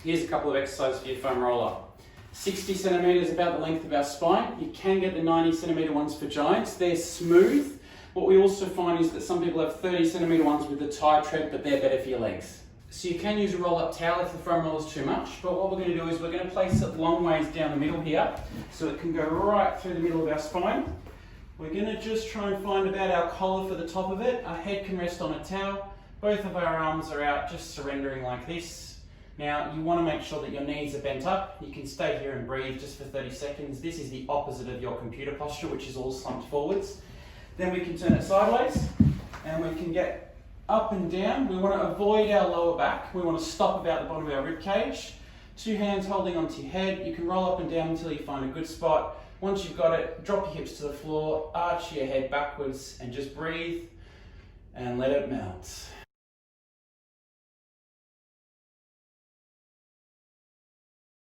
Here's a couple of exercises for your foam roller. 60 centimetres is about the length of our spine. You can get the 90 centimetre ones for giants. They're smooth. What we also find is that some people have 30 centimetre ones with the tire tread, but they're better for your legs. So you can use a roll-up towel if the foam roller is too much, but what we're going to do is we're going to place it long ways down the middle here, so it can go right through the middle of our spine. We're going to just try and find about our collar for the top of it. Our head can rest on a towel. Both of our arms are out, just surrendering like this. Now, you want to make sure that your knees are bent up. You can stay here and breathe just for 30 seconds. This is the opposite of your computer posture, which is all slumped forwards. Then we can turn it sideways, and we can get up and down. We want to avoid our lower back. We want to stop about the bottom of our rib cage. 2 hands holding onto your head. You can roll up and down until you find a good spot. Once you've got it, drop your hips to the floor, arch your head backwards, and just breathe and let it melt.